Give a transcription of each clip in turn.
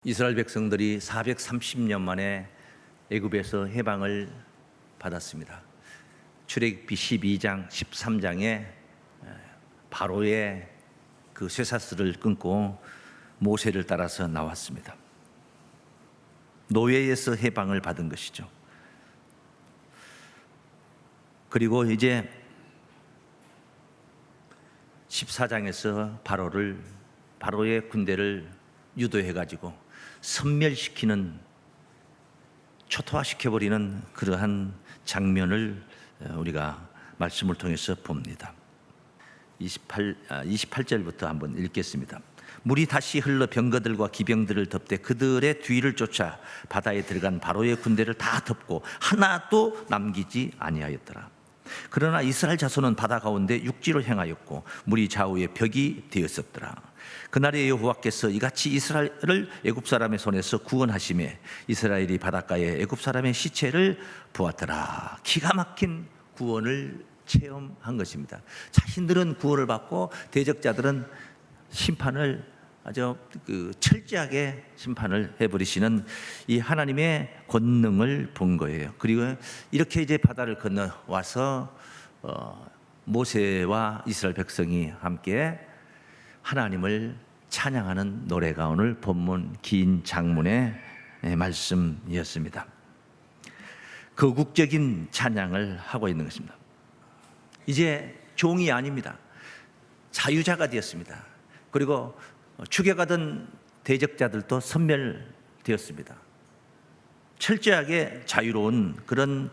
이스라엘 백성들이 430년 만에 애굽에서 해방을 받았습니다. 출애굽기 12장, 13장에 바로의 그 쇠사슬을 끊고 모세를 따라서 나왔습니다. 노예에서 해방을 받은 것이죠. 그리고 이제 14장에서 바로의 군대를 유도해가지고 섬멸시키는, 초토화시켜버리는 그러한 장면을 우리가 말씀을 통해서 봅니다. 28절부터 한번 읽겠습니다. 물이 다시 흘러 병거들과 기병들을 덮되 그들의 뒤를 쫓아 바다에 들어간 바로의 군대를 다 덮고 하나도 남기지 아니하였더라. 그러나 이스라엘 자손은 바다 가운데 육지로 행하였고 물이 좌우에 벽이 되었었더라. 그날에 여호와께서 이같이 이스라엘을 애굽 사람의 손에서 구원하시매 이스라엘이 바닷가에 애굽 사람의 시체를 보았더라. 기가 막힌 구원을 체험한 것입니다. 자신들은 구원을 받고 대적자들은 심판을 아주 철저하게 심판을 해버리시는 이 하나님의 권능을 본 거예요. 그리고 이렇게 이제 바다를 건너와서 모세와 이스라엘 백성이 함께 하나님을 찬양하는 노래가 오늘 본문 긴 장문의 말씀이었습니다. 거국적인 찬양을 하고 있는 것입니다. 이제 종이 아닙니다. 자유자가 되었습니다. 그리고 죽여가던 대적자들도 섬멸되었습니다. 철저하게 자유로운 그런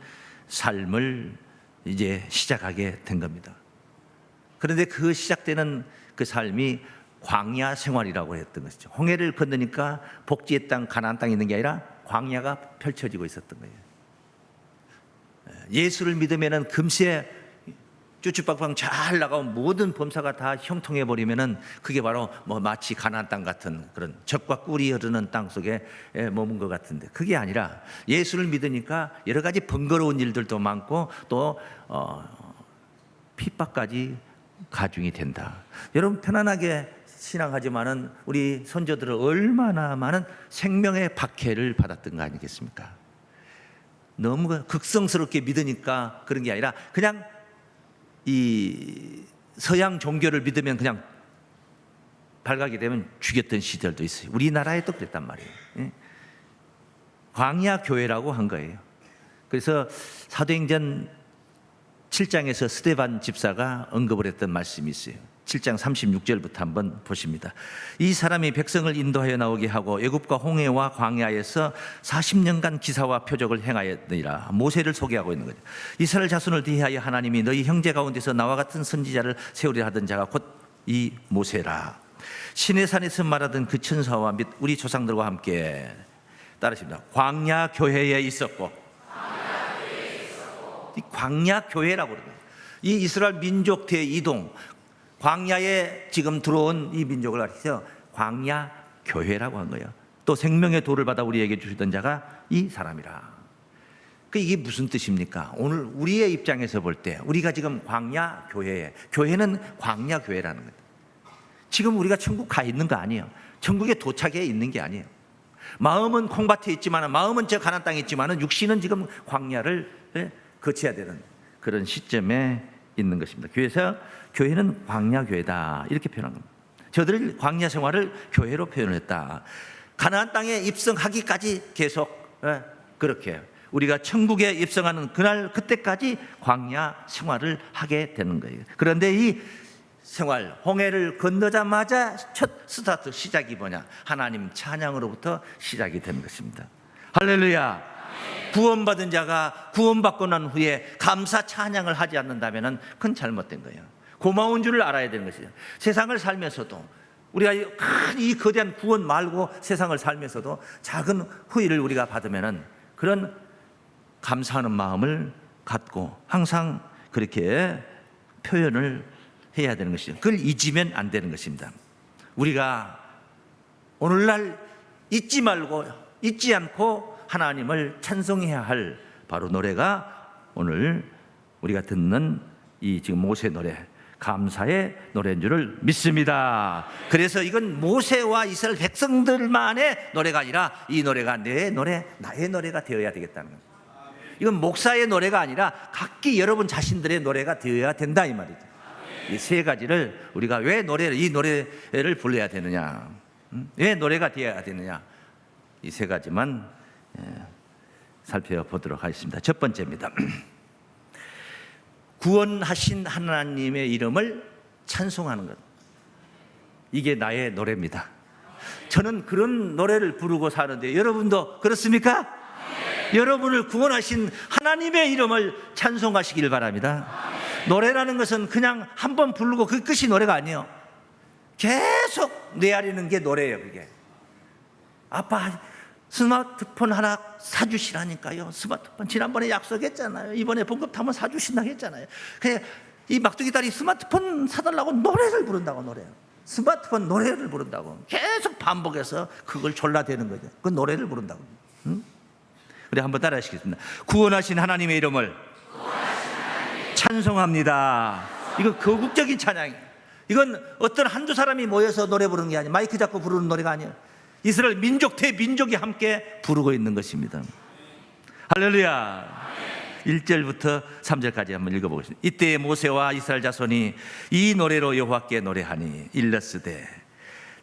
삶을 이제 시작하게 된 겁니다. 그런데 그 시작되는 그 삶이 광야 생활이라고 했던 것이죠. 홍해를 건너니까 복지의 땅, 가나안 땅이 있는 게 아니라 광야가 펼쳐지고 있었던 거예요. 예수를 믿으면은 금세 쭈쭈빡빡 잘 나가면 모든 범사가 다 형통해 버리면은 그게 바로 마치 가나안 땅 같은 그런 젖과 꿀이 흐르는 땅 속에 머문 것 같은데, 그게 아니라 예수를 믿으니까 여러 가지 번거로운 일들도 많고 또 핍박까지 가중이 된다. 여러분 편안하게 신앙하지만은 우리 선조들은 얼마나 많은 생명의 박해를 받았던 거 아니겠습니까? 너무 극성스럽게 믿으니까 그런 게 아니라 그냥 이 서양 종교를 믿으면 그냥 발각이 되면 죽였던 시절도 있어요. 우리나라에도 그랬단 말이에요. 광야 교회라고 한 거예요. 그래서 사도행전 7장에서 스데반 집사가 언급을 했던 말씀이 있어요. 7장 36절부터 한번 보십니다. 이 사람이 백성을 인도하여 나오게 하고 애굽과 홍해와 광야에서 40년간 기사와 표적을 행하였느니라. 모세를 소개하고 있는 거죠. 이스라엘 자손을 대하여 하나님이 너희 형제 가운데서 나와 같은 선지자를 세우려 하던 자가 곧 이 모세라. 시내산에서 말하던 그 천사와 및 우리 조상들과 함께 따르십니다. 광야 교회에 있었고, 이 광야 교회라고 그러는 거예요. 이 이스라엘 민족 대이동, 광야에 지금 들어온 이 민족을 가리켜 광야 교회라고 한 거예요. 또 생명의 도를 받아 우리에게 주시던 자가 이 사람이라. 이게 무슨 뜻입니까? 오늘 우리의 입장에서 볼 때 우리가 지금 광야 교회에, 교회는 광야 교회라는 거예요. 지금 우리가 천국 가 있는 거 아니에요. 천국에 도착해 있는 게 아니에요. 마음은 콩밭에 있지만, 마음은 저 가나안 땅에 있지만 육신은 지금 광야를 거쳐야 되는 그런 시점에 있는 것입니다. 그래서 교회는 광야 교회다 이렇게 표현한 겁니다. 저들이 광야 생활을 교회로 표현했다. 가나안 땅에 입성하기까지 계속 그렇게 우리가 천국에 입성하는 그날 그때까지 광야 생활을 하게 되는 거예요. 그런데 이 생활, 홍해를 건너자마자 첫 스타트 시작이 뭐냐? 하나님 찬양으로부터 시작이 되는 것입니다. 할렐루야. 구원받은 자가 구원받고 난 후에 감사 찬양을 하지 않는다면 그건 잘못된 거예요. 고마운 줄을 알아야 되는 것이죠. 세상을 살면서도 우리가 이 거대한 구원 말고 세상을 살면서도 작은 후일을 우리가 받으면 그런 감사하는 마음을 갖고 항상 그렇게 표현을 해야 되는 것이죠. 그걸 잊으면 안 되는 것입니다. 우리가 오늘날 잊지 말고, 잊지 않고 하나님을 찬송해야 할 바로 노래가 오늘 우리가 듣는 이 지금 모세 노래. 감사의 노래인 줄을 믿습니다. 그래서 이건 모세와 이스라엘 백성들만의 노래가 아니라 이 노래가 내 노래, 나의 노래가 되어야 되겠다는 겁니다. 이건 목사의 노래가 아니라 각기 여러분 자신들의 노래가 되어야 된다 이 말이죠. 이 세 가지를 우리가 왜 이 노래를 불러야 되느냐, 왜 노래가 되어야 되느냐, 이 세 가지만 살펴보도록 하겠습니다. 첫 번째입니다. 구원하신 하나님의 이름을 찬송하는 것, 이게 나의 노래입니다. 저는 그런 노래를 부르고 사는데 여러분도 그렇습니까? 여러분을 구원하신 하나님의 이름을 찬송하시길 바랍니다. 노래라는 것은 그냥 한번 부르고 그 끝이 노래가 아니에요. 계속 내아리는 게 노래예요. 그게 아빠 스마트폰 하나 사주시라니까요. 스마트폰 지난번에 약속했잖아요. 이번에 봉급 타면 사주신다고 했잖아요. 그냥 이 막둥이 딸이 스마트폰 사달라고 노래를 부른다고. 스마트폰 노래를 부른다고 계속 반복해서 그걸 졸라대는 거죠. 그 노래를 부른다고. 우리 한번 따라 하시겠습니다. 구원하신 하나님의 이름을 찬송합니다. 이거 거국적인 찬양이에요. 이건 어떤 한두 사람이 모여서 노래 부르는 게 아니에요. 마이크 잡고 부르는 노래가 아니에요. 이스라엘 민족 대민족이 함께 부르고 있는 것입니다. 할렐루야. 1절부터 3절까지 한번 읽어보겠습니다. 이때 모세와 이스라엘 자손이 이 노래로 여호와께 노래하니 일렀으되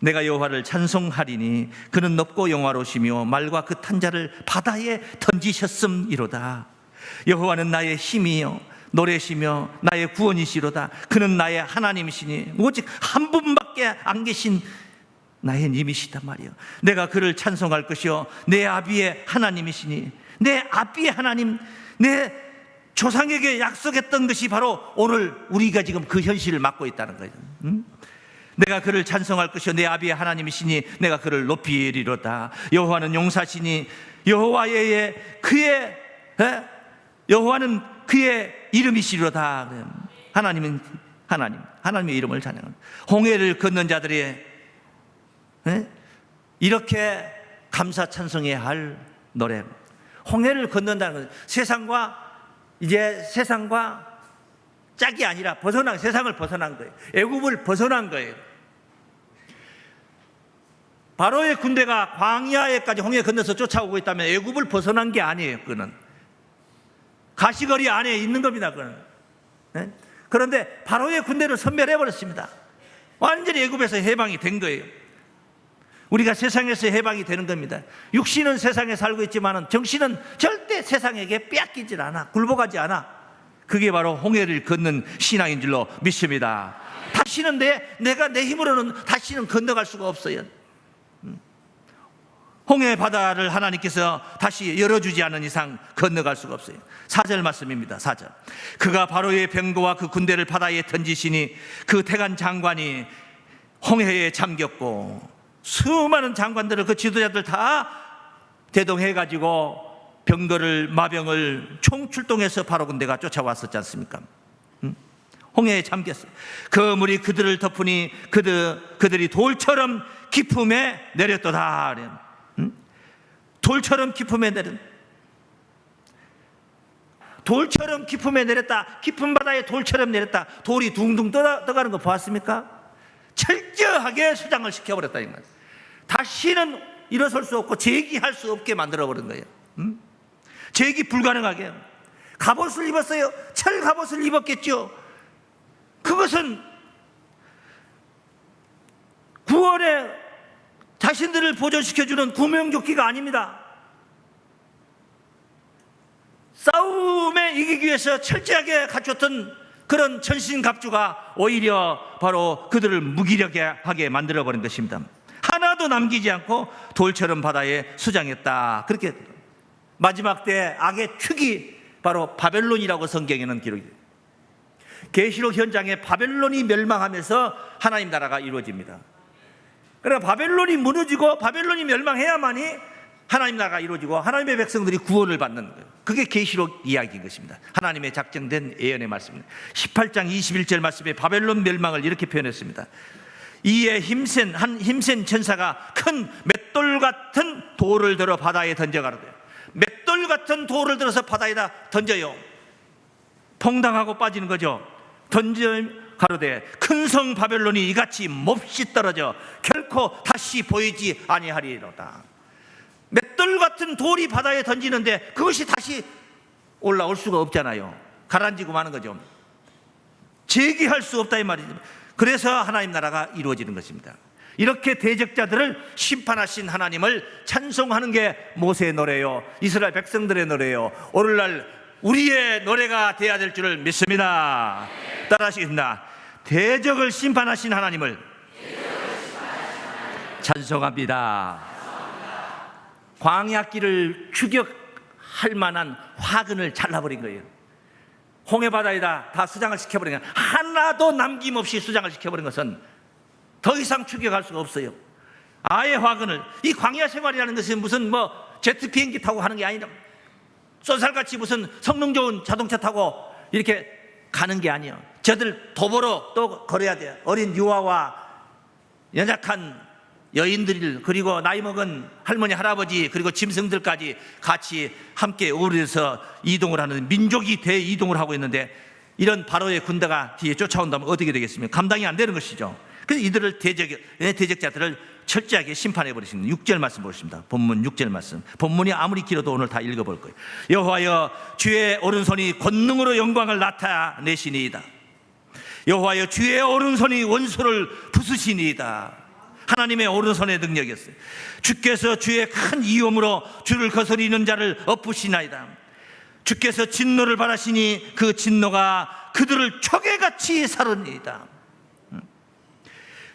내가 여호와를 찬송하리니 그는 높고 영화로우시며 말과 그 탄자를 바다에 던지셨음이로다. 여호와는 나의 힘이요 노래시며 나의 구원이시로다. 그는 나의 하나님이시니 오직 한 분밖에 안 계신 나의 님이시단 말이요. 내가 그를 찬송할 것이요 내 아비의 하나님이시니 내 아비의 하나님, 내 조상에게 약속했던 것이 바로 오늘 우리가 지금 그 현실을 맞고 있다는 거예요. 내가 그를 찬송할 것이요 내 아비의 하나님이시니 내가 그를 높이리로다. 여호와는 용사시니 여호와는 그의 이름이시로다. 하나님은 하나님의 이름을 찬양합니다. 홍해를 건넌 자들이 이렇게 감사 찬송해야 할 노래. 홍해를 건넌다는 것은 세상과 짝이 아니라 세상을 벗어난 거예요. 애굽을 벗어난 거예요. 바로의 군대가 광야에까지 홍해 건너서 쫓아오고 있다면 애굽을 벗어난 게 아니에요. 그는 가시거리 안에 있는 겁니다. 그는. 그런데 바로의 군대를 섬멸해 버렸습니다. 완전히 애굽에서 해방이 된 거예요. 우리가 세상에서 해방이 되는 겁니다. 육신은 세상에 살고 있지만 정신은 절대 세상에게 빼앗기질 않아. 굴복하지 않아. 그게 바로 홍해를 걷는 신앙인 줄로 믿습니다. 다시는 내가 내 힘으로는 다시는 건너갈 수가 없어요. 홍해 바다를 하나님께서 다시 열어주지 않은 이상 건너갈 수가 없어요. 4절 말씀입니다. 4절. 그가 바로의 병거와 그 군대를 바다에 던지시니 그 태간 장관이 홍해에 잠겼고 수많은 장관들을 그 지도자들 다 대동해가지고 마병을 총출동해서 바로 군대가 쫓아왔었지 않습니까? 홍해에 잠겼어요. 그 물이 그들을 덮으니 그들이 돌처럼 깊음에 내렸도다. 돌처럼 깊음에 내렸다. 깊은 바다에 돌처럼 내렸다. 돌이 둥둥 떠가는 거 보았습니까? 철저하게 수장을 시켜버렸다 이 말이에요. 다시는 일어설 수 없고 제기할 수 없게 만들어버린 거예요. 제기 불가능하게. 갑옷을 입었어요. 철 갑옷을 입었겠죠. 그것은 구원에 자신들을 보존시켜주는 구명조끼가 아닙니다. 싸움에 이기기 위해서 철저하게 갖췄던 그런 전신갑주가 오히려 바로 그들을 무기력하게 만들어버린 것입니다. 하나도 남기지 않고 돌처럼 바다에 수장했다. 그렇게 마지막 때 악의 축이 바로 바벨론이라고 성경에는 기록이 됩니다. 계시록 현장에 바벨론이 멸망하면서 하나님 나라가 이루어집니다. 그러니까 바벨론이 무너지고 바벨론이 멸망해야만이 하나님 나라가 이루어지고 하나님의 백성들이 구원을 받는 거예요. 그게 계시록 이야기인 것입니다. 하나님의 작정된 예언의 말씀입니다. 18장 21절 말씀에 바벨론 멸망을 이렇게 표현했습니다. 이에 힘센 천사가 큰 맷돌 같은 돌을 들어 바다에 던져가로되. 맷돌 같은 돌을 들어서 바다에다 던져요. 퐁당하고 빠지는 거죠. 가로되 큰 성 바벨론이 이같이 몹시 떨어져 결코 다시 보이지 아니하리로다. 맷돌 같은 돌이 바다에 던지는데 그것이 다시 올라올 수가 없잖아요. 가라앉고 마는 거죠. 재기할 수 없다 이 말이죠. 그래서 하나님 나라가 이루어지는 것입니다. 이렇게 대적자들을 심판하신 하나님을 찬송하는 게 모세의 노래요, 이스라엘 백성들의 노래요, 오늘날 우리의 노래가 되어야 될 줄을 믿습니다. 따라하시겠습니다. 대적을 심판하신 하나님을 찬송합니다. 광야길을 추격할 만한 화근을 잘라버린 거예요. 홍해바다에다 다 수장을 시켜버린 거예요. 하나도 남김없이 수장을 시켜버린 것은 더 이상 추격할 수가 없어요. 아예 화근을, 이 광야 생활이라는 것은 무슨 뭐 제트 비행기 타고 하는 게 아니라 쏜살같이 무슨 성능 좋은 자동차 타고 이렇게 가는 게 아니에요. 저들 도보로 또 걸어야 돼요. 어린 유아와 연약한 여인들, 그리고 나이 먹은 할머니 할아버지, 그리고 짐승들까지 같이 함께 어우러서 이동을 하는, 민족이 대이동을 하고 있는데 이런 바로의 군대가 뒤에 쫓아온다면 어떻게 되겠습니까? 감당이 안 되는 것이죠. 그래서 이들을 대적자들을 철저하게 심판해 버리십니다. 6절 말씀 보십니다. 본문 6절 말씀. 본문이 아무리 길어도 오늘 다 읽어볼 거예요. 여호와여 주의 오른손이 권능으로 영광을 나타내시니이다. 여호와여 주의 오른손이 원수를 부수시니이다. 하나님의 오른손의 능력이었어요. 주께서 주의 큰 이음으로 주를 거스리는 자를 엎으시나이다. 주께서 진노를 바라시니 그 진노가 그들을 초계같이 사르니이다.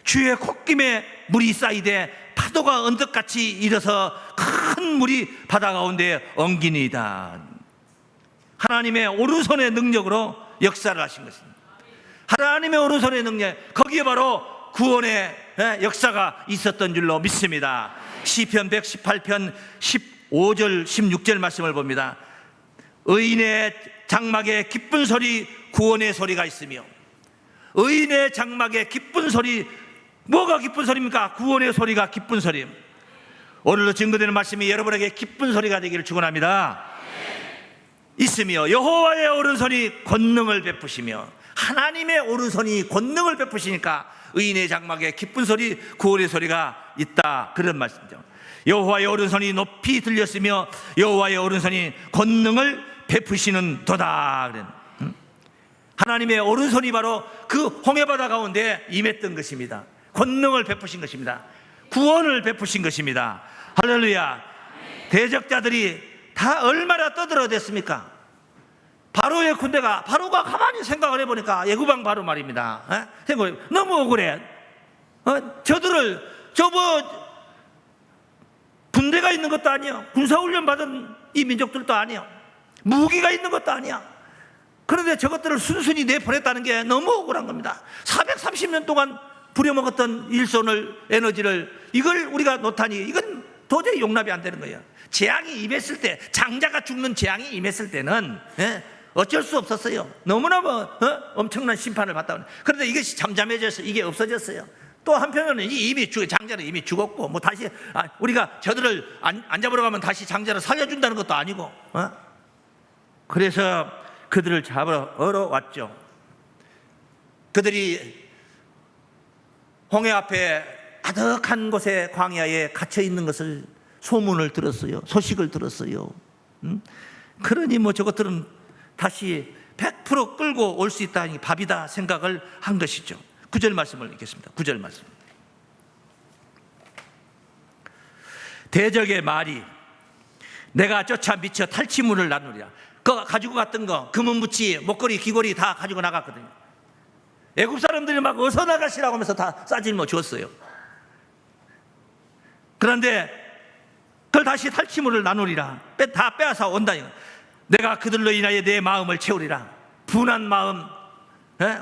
주의 콧김에 물이 쌓이되 파도가 언덕같이 일어서 큰 물이 바다 가운데 엉기니이다. 하나님의 오른손의 능력으로 역사를 하신 것입니다. 하나님의 오른손의 능력, 거기에 바로 구원의 역사가 있었던 줄로 믿습니다. 시편 118편 15절 16절 말씀을 봅니다. 의인의 장막에 기쁜 소리, 구원의 소리가 있으며, 의인의 장막에 기쁜 소리, 뭐가 기쁜 소리입니까? 구원의 소리가 기쁜 소리. 오늘도 증거되는 말씀이 여러분에게 기쁜 소리가 되기를 축원합니다. 있으며 여호와의 오른손이 권능을 베푸시며, 하나님의 오른손이 권능을 베푸시니까 의인의 장막에 기쁜 소리, 구원의 소리가 있다, 그런 말씀이죠. 여호와의 오른손이 높이 들렸으며 여호와의 오른손이 권능을 베푸시는 도다. 하나님의 오른손이 바로 그 홍해바다 가운데 임했던 것입니다. 권능을 베푸신 것입니다. 구원을 베푸신 것입니다. 할렐루야. 대적자들이 다 얼마나 떠들어댔습니까? 바로의 군대가, 바로가 가만히 생각을 해보니까, 예구방 바로 말입니다. 너무 억울해. 저들을, 군대가 있는 것도 아니야, 군사훈련 받은 이 민족들도 아니야, 무기가 있는 것도 아니야. 그런데 저것들을 순순히 내보냈다는 게 너무 억울한 겁니다. 430년 동안 부려먹었던 일손을, 에너지를, 이걸 우리가 놓다니, 이건 도저히 용납이 안 되는 거예요. 재앙이 임했을 때, 장자가 죽는 재앙이 임했을 때는 어쩔 수 없었어요. 너무나 엄청난 심판을 받다. 그런데 이것이 잠잠해져서 이게 없어졌어요. 또 한편으로는 장자는 이미 죽었고, 뭐 다시 우리가 저들을 안 잡으러 가면 다시 장자를 살려준다는 것도 아니고, 그래서 그들을 잡으러 왔죠. 그들이 홍해 앞에 아득한 곳에, 광야에 갇혀 있는 것을 소문을 들었어요. 소식을 들었어요. 그러니 뭐 저것들은 다시 100% 끌고 올 수 있다니 밥이다 생각을 한 것이죠. 9절 말씀을 읽겠습니다. 9절 말씀. 대적의 말이 내가 쫓아 미쳐 탈취물을 나누리라. 그 가지고 갔던 거, 금은부치, 목걸이, 귀걸이 다 가지고 나갔거든요. 애굽 사람들이 막 어서 나가시라고 하면서 다 싸질러 줬어요. 그런데 그걸 다시 탈취물을 나누리라. 다 빼앗아 온다. 내가 그들로 인하여 내 마음을 채우리라. 분한 마음,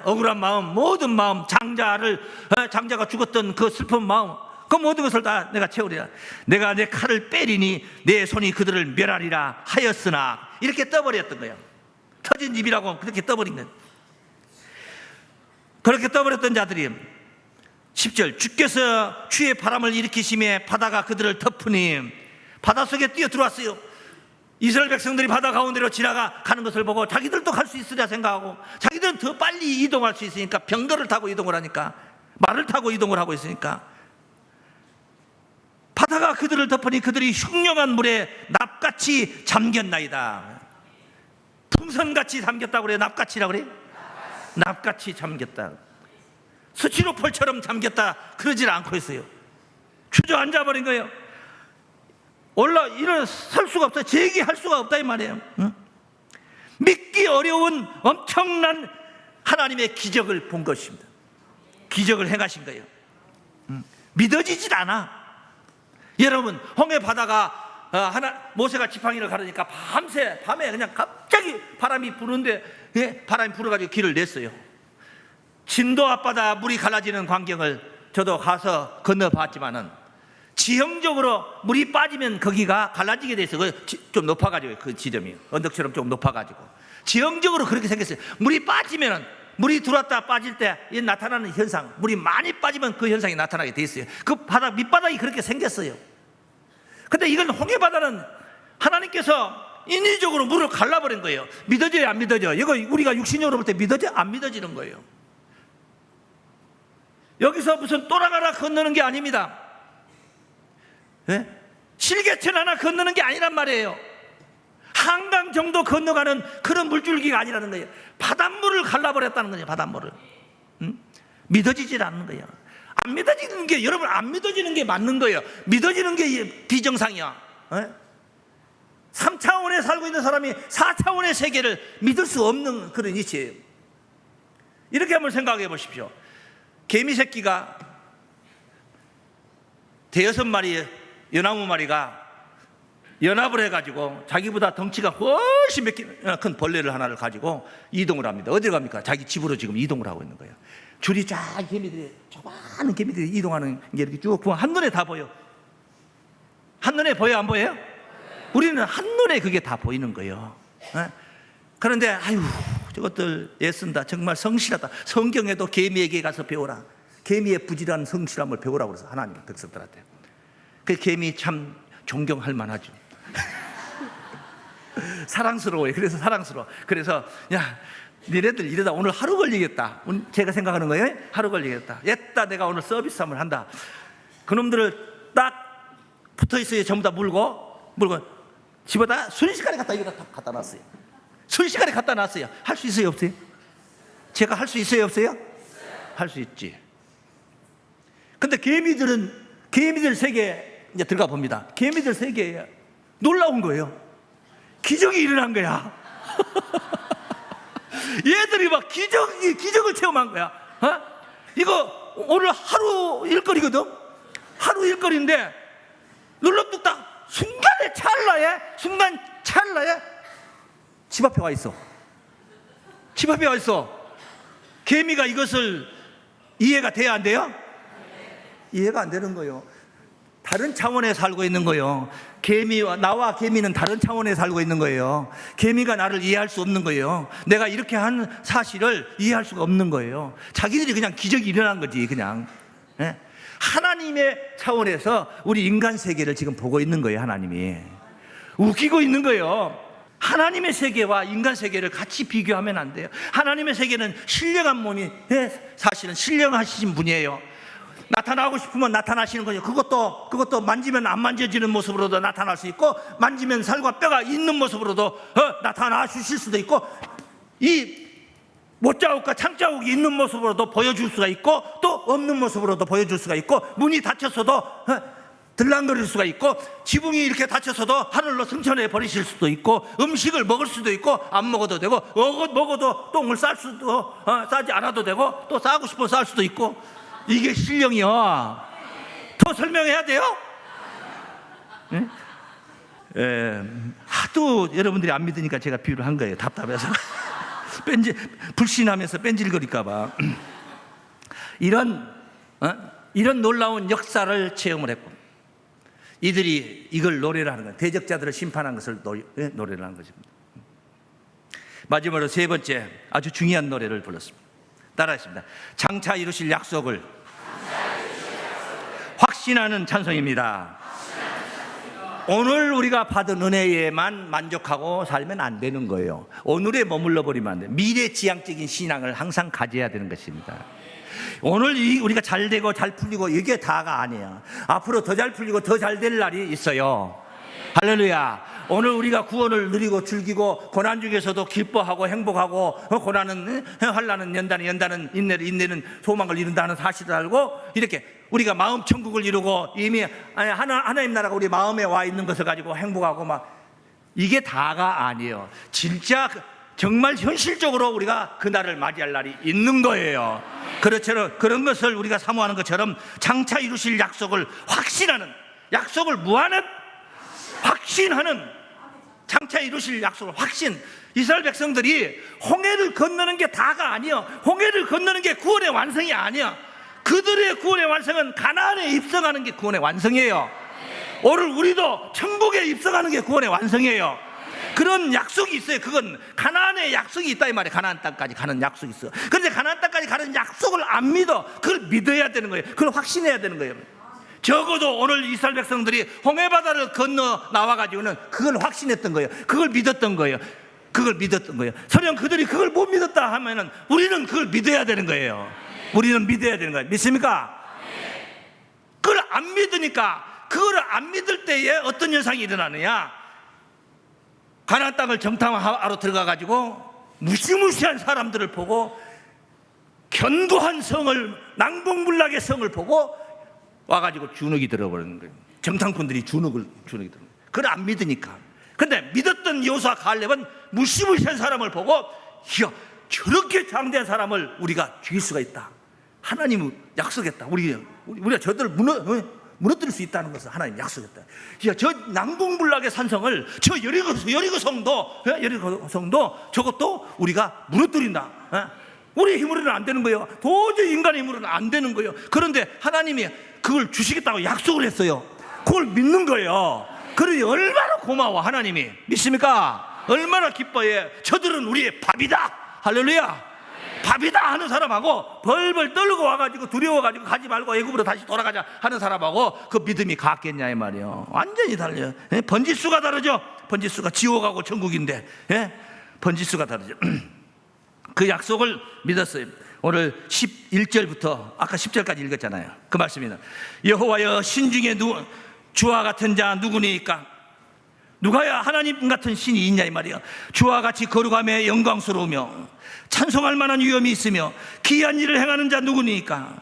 억울한 마음, 모든 마음, 장자가 죽었던 그 슬픈 마음, 그 모든 것을 다 내가 채우리라. 내가 내 칼을 빼리니 내 손이 그들을 멸하리라 하였으나, 이렇게 떠버렸던 거예요. 터진 입이라고 그렇게 떠버린 거예요. 그렇게 떠버렸던 자들이 10절, 주께서 주의 바람을 일으키심에 바다가 그들을 덮으니, 바닷속에 뛰어 들어왔어요. 이스라엘 백성들이 바다 가운데로 지나가는 것을 보고 자기들도 갈 수 있으리라 생각하고, 자기들은 더 빨리 이동할 수 있으니까 병거를 타고 이동을 하니까, 말을 타고 이동을 하고 있으니까 바다가 그들을 덮으니 그들이 흉령한 물에 납같이 잠겼나이다. 풍선같이 잠겼다고 그래요? 납같이라고 그래요? 납같이 잠겼다. 스티로폴처럼 잠겼다 그러질 않고 있어요. 주저앉아버린 거예요. 일어설 수가 없어요. 제기할 수가 없다 이 말이에요. 응? 믿기 어려운 엄청난 하나님의 기적을 본 것입니다. 기적을 행하신 거예요. 믿어지질 않아. 여러분, 홍해 바다가 모세가 지팡이를 가르니까 밤에 그냥 갑자기 바람이 부는데, 바람이 불어가지고 길을 냈어요. 진도 앞바다 물이 갈라지는 광경을 저도 가서 건너봤지만은, 지형적으로 물이 빠지면 거기가 갈라지게 돼 있어요. 좀 높아가지고, 그 지점이 언덕처럼 좀 높아가지고 지형적으로 그렇게 생겼어요. 물이 빠지면은, 물이 들어왔다 빠질 때 나타나는 현상, 물이 많이 빠지면 그 현상이 나타나게 돼 있어요. 그 바다 밑바닥이 그렇게 생겼어요. 근데 이건 홍해바다는 하나님께서 인위적으로 물을 갈라버린 거예요. 믿어져요, 안 믿어져? 이거 우리가 육신적으로 볼 때 믿어져? 안 믿어지는 거예요. 여기서 무슨 또랑하나 건너는 게 아닙니다. 실개천 하나 건너는 게 아니란 말이에요. 한강 정도 건너가는 그런 물줄기가 아니라는 거예요. 바닷물을 갈라버렸다는 거예요. 바닷물을. 믿어지질 않는 거예요. 안 믿어지는 게, 여러분, 안 믿어지는 게 맞는 거예요. 믿어지는 게 비정상이야. 3차원에 살고 있는 사람이 4차원의 세계를 믿을 수 없는 그런 이치예요. 이렇게 한번 생각해 보십시오. 개미 새끼가 대여섯 마리 연나무 마리가 연합을 해가지고 자기보다 덩치가 훨씬 몇 개 큰 벌레를 하나를 가지고 이동을 합니다. 어디로 갑니까? 자기 집으로 지금 이동을 하고 있는 거예요. 줄이 쫙 개미들이, 조그마한 개미들이 이동하는 게 이렇게 쭉 한눈에 다 보여. 한눈에 보여, 안 보여요? 우리는 한눈에 그게 다 보이는 거예요. 그런데 아유, 저것들 애쓴다, 정말 성실하다. 성경에도 개미에게 가서 배우라, 개미의 부지런한 성실함을 배우라고 그래서 하나님 백성들한테. 그 개미 참 존경할 만하죠. 사랑스러워요. 그래서 사랑스러워. 그래서 야, 니네들 이러다 오늘 하루 걸리겠다. 제가 생각하는 거예요. 하루 걸리겠다. 옛다 내가 오늘 서비스 한번 한다. 그놈들을 딱 붙어있어요. 전부 다 물고 집어다 순식간에 여기다 다 갖다 놨어요. 순식간에 갖다 놨어요. 할 수 있어요, 없어요? 제가 할 수 있어요, 없어요? 할 수 있지. 근데 개미들 세계에 이제 들어가 봅니다. 개미들 세계에 놀라운 거예요. 기적이 일어난 거야. 얘들이 막 기적을 체험한 거야. 이거 오늘 하루 일거리거든. 하루 일거리인데 눌러뚝딱 순간 찰나에 집 앞에 와 있어. 집 앞에 와 있어. 개미가 이것을 이해가 돼야 안 돼요? 이해가 안 되는 거예요. 다른 차원에 살고 있는 거예요. 나와 개미는 다른 차원에 살고 있는 거예요. 개미가 나를 이해할 수 없는 거예요. 내가 이렇게 한 사실을 이해할 수가 없는 거예요. 자기들이 그냥 기적이 일어난 거지, 그냥. 하나님의 차원에서 우리 인간 세계를 지금 보고 있는 거예요. 하나님이 웃기고 있는 거예요. 하나님의 세계와 인간 세계를 같이 비교하면 안 돼요. 하나님의 세계는 신령한 몸이, 사실은 신령하신 분이에요. 나타나고 싶으면 나타나시는 거죠. 그것도 만지면 안 만져지는 모습으로도 나타날 수 있고, 만지면 살과 뼈가 있는 모습으로도 나타나 주실 수도 있고, 이 못자국과 창자국이 있는 모습으로도 보여줄 수가 있고, 또 없는 모습으로도 보여줄 수가 있고, 문이 닫혔어도 들랑거릴 수가 있고, 지붕이 이렇게 닫혀서도 하늘로 승천해 버리실 수도 있고, 음식을 먹을 수도 있고 안 먹어도 되고, 먹어도 똥을 싸지 않아도 되고, 또 싸고 싶어 쌀 수도 있고. 이게 신령이야. 더 설명해야 돼요? 하도 여러분들이 안 믿으니까 제가 비유를 한 거예요. 답답해서. 불신하면서 뺀질거릴까봐. 이런 놀라운 역사를 체험을 했고, 이들이 이걸 노래를 하는 거예요. 대적자들을 심판한 것을 노래를 하는 것입니다. 마지막으로 세 번째 아주 중요한 노래를 불렀습니다. 따라하겠습니다. 장차 이루실 약속을 확신하는 찬송입니다. 오늘 우리가 받은 은혜에만 만족하고 살면 안 되는 거예요. 오늘에 머물러 버리면 안 돼요. 미래지향적인 신앙을 항상 가져야 되는 것입니다. 오늘 우리가 잘 되고 잘 풀리고 이게 다가 아니에요. 앞으로 더 잘 풀리고 더 잘 될 날이 있어요. 할렐루야. 오늘 우리가 구원을 누리고 즐기고 고난 중에서도 기뻐하고 행복하고, 고난은 환난은 연단은 인내는 소망을 이룬다는 사실을 알고, 이렇게 우리가 마음 천국을 이루고 이미 하나님 나라가 우리 마음에 와 있는 것을 가지고 행복하고 막, 이게 다가 아니에요. 진짜 정말 현실적으로 우리가 그날을 맞이할 날이 있는 거예요. 그런 것을 우리가 사모하는 것처럼 장차 이루실 약속을 확신하는, 약속을 무한한 확신하는, 장차 이루실 약속을 확신. 이스라엘 백성들이 홍해를 건너는 게 다가 아니요, 홍해를 건너는 게 구원의 완성이 아니야. 그들의 구원의 완성은 가나안에 입성하는 게 구원의 완성이에요. 오늘 우리도 천국에 입성하는 게 구원의 완성이에요. 그런 약속이 있어요. 그건 가나안의 약속이 있다 이 말이에요. 가나안 땅까지 가는 약속이 있어. 그런데 가나안 땅까지 가는 약속을 안 믿어. 그걸 믿어야 되는 거예요. 그걸 확신해야 되는 거예요. 적어도 오늘 이스라엘 백성들이 홍해바다를 건너 나와가지고는 그걸 확신했던 거예요. 그걸 믿었던 거예요. 그걸 믿었던 거예요. 설령 그들이 그걸 못 믿었다 하면은 우리는 그걸 믿어야 되는 거예요. 우리는 믿어야 되는 거예요. 믿습니까? 그걸 안 믿으니까, 그걸 안 믿을 때에 어떤 현상이 일어나느냐, 가나안 땅을 정탐하러 들어가가지고 무시무시한 사람들을 보고, 견고한 성을, 낭봉불락의 성을 보고 와가지고 주눅이 들어버리는 거예요. 정탐꾼들이 주눅이 들어요. 그걸 안 믿으니까. 근데 믿었던 여호수아 칼렙은 무시무시한 사람을 보고, 이야, 저렇게 장대한 사람을 우리가 죽일 수가 있다. 하나님은 약속했다. 우리가 저들을 무너뜨릴 수 있다는 것을 하나님 약속했다. 야, 저 낭봉불락의 산성을, 저 여리고 성도 저것도 우리가 무너뜨린다. 우리의 힘으로는 안 되는 거예요. 도저히 인간의 힘으로는 안 되는 거예요. 그런데 하나님이 그걸 주시겠다고 약속을 했어요. 그걸 믿는 거예요. 그러니 얼마나 고마워. 하나님이 믿습니까? 얼마나 기뻐해. 저들은 우리의 밥이다. 할렐루야. 밥이다 하는 사람하고 벌벌 떨고 와가지고 두려워가지고 가지 말고 애굽으로 다시 돌아가자 하는 사람하고 그 믿음이 같겠냐 이 말이에요. 완전히 달라요. 번지수가 다르죠. 번지수가 지옥하고 천국인데, 번지수가 다르죠. 그 약속을 믿었어요. 오늘 11절부터 아까 10절까지 읽었잖아요. 그 말씀입니다. 여호와여, 신중에 주와 같은 자 누구니까? 누가야 하나님 같은 신이 있냐 이 말이야. 주와 같이 거룩하며 영광스러우며 찬송할 만한 위엄이 있으며 기이한 일을 행하는 자 누구니까?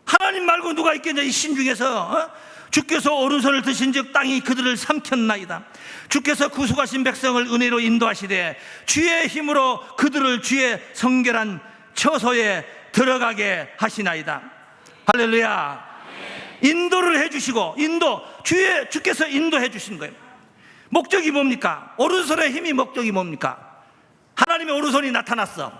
하나님 말고 누가 있겠냐. 이 신 중에서 주께서 오른손을 드신즉 땅이 그들을 삼켰나이다. 주께서 구속하신 백성을 은혜로 인도하시되 주의 힘으로 그들을 주의 성결한 처소에 들어가게 하시나이다. 할렐루야. 인도를 해주시고, 주께서 인도해 주신 거예요. 목적이 뭡니까? 오른손의 힘이 목적이 뭡니까? 하나님의 오른손이 나타났어,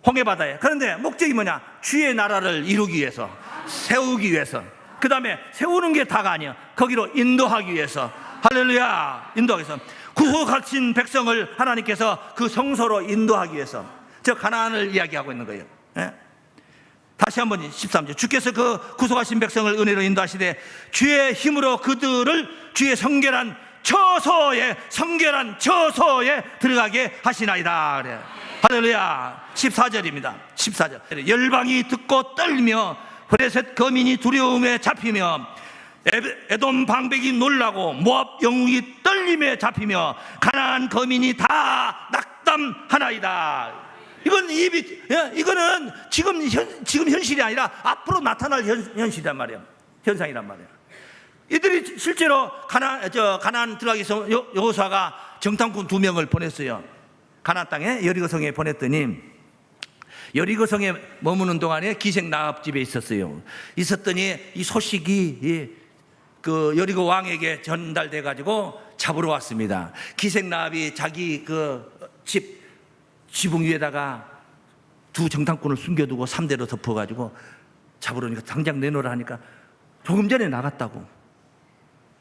홍해바다에. 그런데 목적이 뭐냐? 주의 나라를 이루기 위해서, 세우기 위해서. 그 다음에 세우는 게 다가 아니야. 거기로 인도하기 위해서. 할렐루야. 인도하기 위해서. 구속하신 백성을 하나님께서 그 성소로 인도하기 위해서. 저 가나안을 이야기하고 있는 거예요. 다시 한번 13절. 주께서 그 구속하신 백성을 은혜로 인도하시되 주의 힘으로 그들을 주의 성결한 처소에 들어가게 하시나이다. 그래. 할렐루야. 14절입니다. 14절. 열방이 듣고 떨며 브레셋 거민이 두려움에 잡히며 에돔 방백이 놀라고 모압 영웅이 떨림에 잡히며 가나안 거민이 다 낙담하나이다. 이거는 지금 현실이 아니라 앞으로 나타날 현실이란 말이에요. 현상이란 말이에요. 이들이 실제로 가나안 들어가기 위해서 여호수아가 정탐꾼 2명을 보냈어요. 가나안 땅에 여리고성에 보냈더니, 여리고성에 머무는 동안에 기생 나합 집에 있었어요. 있었더니 이 소식이 그 여리고 왕에게 전달돼 가지고 잡으러 왔습니다. 기생 나합이 자기 그 지붕 위에다가 2 정탐꾼을 숨겨두고 3대로 덮어가지고 잡으러 오니까 당장 내놓으라 하니까 조금 전에 나갔다고.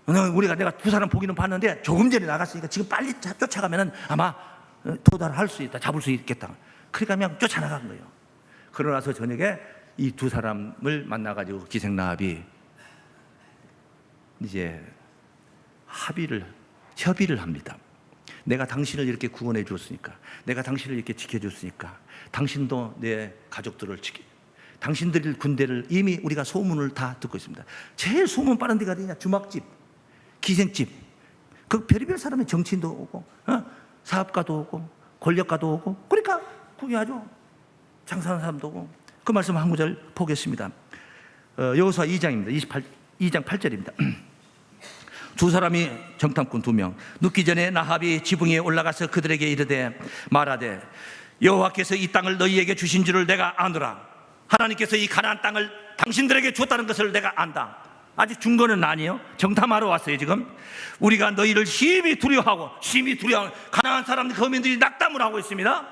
내가 2 사람 보기는 봤는데 조금 전에 나갔으니까 지금 빨리 쫓아가면 아마 도달할 수 있다, 잡을 수 있겠다. 그러니까 그냥 쫓아나간 거예요. 그러고 나서 저녁에 이 2 사람을 만나가지고 기생나합이 이제 협의를 합니다. 내가 당신을 이렇게 구원해 주었으니까, 내가 당신을 이렇게 지켜줬으니까 당신도 내 가족들을 당신들의 군대를 이미 우리가 소문을 다 듣고 있습니다. 제일 소문 빠른 데가 어디냐? 주막집, 기생집. 그 별의별 사람의 정치인도 오고, 사업가도 오고, 권력가도 오고, 그러니까 구경하죠. 장사하는 사람도 오고. 그 말씀 한 구절 보겠습니다. 여호수아 2장입니다. 2장 8절입니다. 두 사람이 정탐꾼 2명 눕기 전에 나합이 지붕 위에 올라가서 그들에게 이르되 말하되 여호와께서 이 땅을 너희에게 주신 줄을 내가 아노라. 하나님께서 이 가나안 땅을 당신들에게 줬다는 것을 내가 안다. 아직 준 거는 아니에요. 정탐하러 왔어요. 지금 우리가 너희를 심히 두려워하고 가나안 사람들 거민들이 낙담을 하고 있습니다.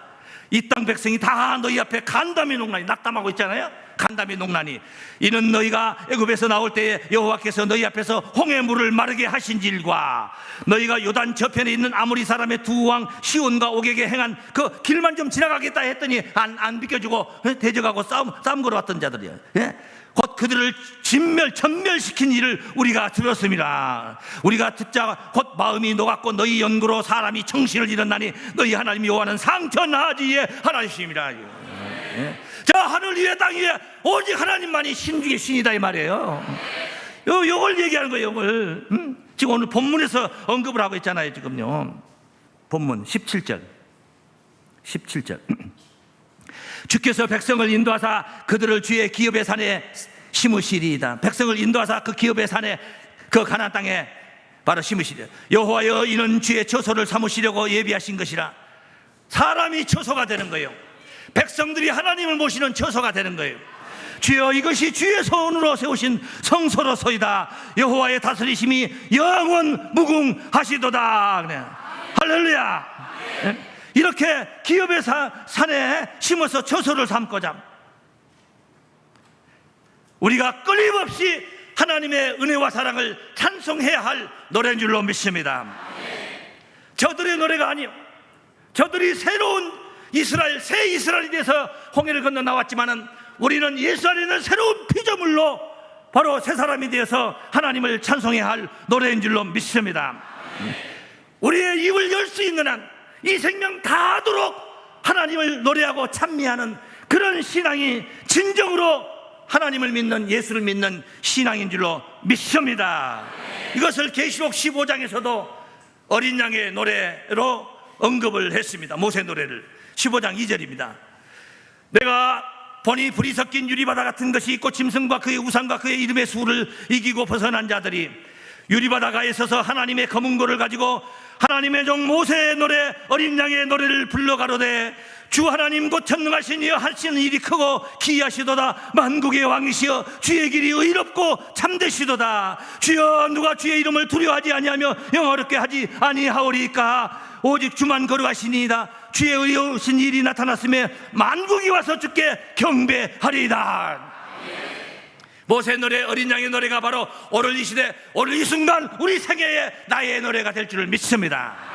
이 땅 백성이 다 너희 앞에 간담이 농란이 낙담하고 있잖아요. 간담이 농란이. 이는 너희가 애굽에서 나올 때에 여호와께서 너희 앞에서 홍해 물을 마르게 하신질과 너희가 요단 저편에 있는 아모리 사람의 두 왕 시온과 옥에게 행한 그 길만 좀 지나가겠다 했더니 안 비켜주고 대적하고 싸움 걸어왔던 자들이에요. 예? 곧 그들을 전멸시킨 일을 우리가 들었습니다. 우리가 듣자 곧 마음이 녹았고 너희 연구로 사람이 정신을 잃었나니 너희 하나님 여호와는 상천하지의 하나님이시니라. 예? 자, 하늘 위에 땅 위에 오직 하나님만이 신 중에 신이다 이 말이에요. 요걸 얘기하는 거예요. 요걸 지금 오늘 본문에서 언급을 하고 있잖아요. 지금요 본문 17절 주께서 백성을 인도하사 그들을 주의 기업의 산에 심으시리이다. 백성을 인도하사 그 기업의 산에 그 가나안 땅에 바로 심으시리이다. 여호와여 이는 주의 처소를 삼으시려고 예비하신 것이라. 사람이 처소가 되는 거예요. 백성들이 하나님을 모시는 처소가 되는 거예요. 주여 이것이 주의 손으로 세우신 성소로소이다. 여호와의 다스리심이 영원 무궁하시도다. 그래. 할렐루야. 이렇게 기업의 산에 심어서 처소를 삼고자 우리가 끊임없이 하나님의 은혜와 사랑을 찬송해야 할 노래인 줄로 믿습니다. 저들의 노래가 아니요, 저들이 새로운 이스라엘, 새 이스라엘이 돼서 홍해를 건너 나왔지만은 우리는 예수 안에 있는 새로운 피조물로 바로 새 사람이 되어서 하나님을 찬송해야 할 노래인 줄로 믿습니다. 우리의 입을 열 수 있는 한 이 생명 다하도록 하나님을 노래하고 찬미하는 그런 신앙이 진정으로 하나님을 믿는, 예수를 믿는 신앙인 줄로 믿습니다. 이것을 계시록 15장에서도 어린 양의 노래로 언급을 했습니다. 모세 노래를 15장 2절입니다. 내가 보니 불이 섞인 유리바다 같은 것이 있고 짐승과 그의 우상과 그의 이름의 수를 이기고 벗어난 자들이 유리바다가에 서서 하나님의 검은 고를 가지고 하나님의 종 모세의 노래, 어린 양의 노래를 불러가로되 주 하나님 곧 전능하신 이여 하시는 일이 크고 기이하시도다. 만국의 왕이시여 주의 길이 의롭고 참되시도다. 주여 누가 주의 이름을 두려워하지 아니하며 영어롭게 하지 아니하오리까. 오직 주만 거룩하시니이다. 주의 의로우신 일이 나타났으며 만국이 와서 주께 경배하리이다. 모세 노래, 어린 양의 노래가 바로 오늘 이 시대, 오늘 이 순간 우리 생애의 나의 노래가 될 줄을 믿습니다.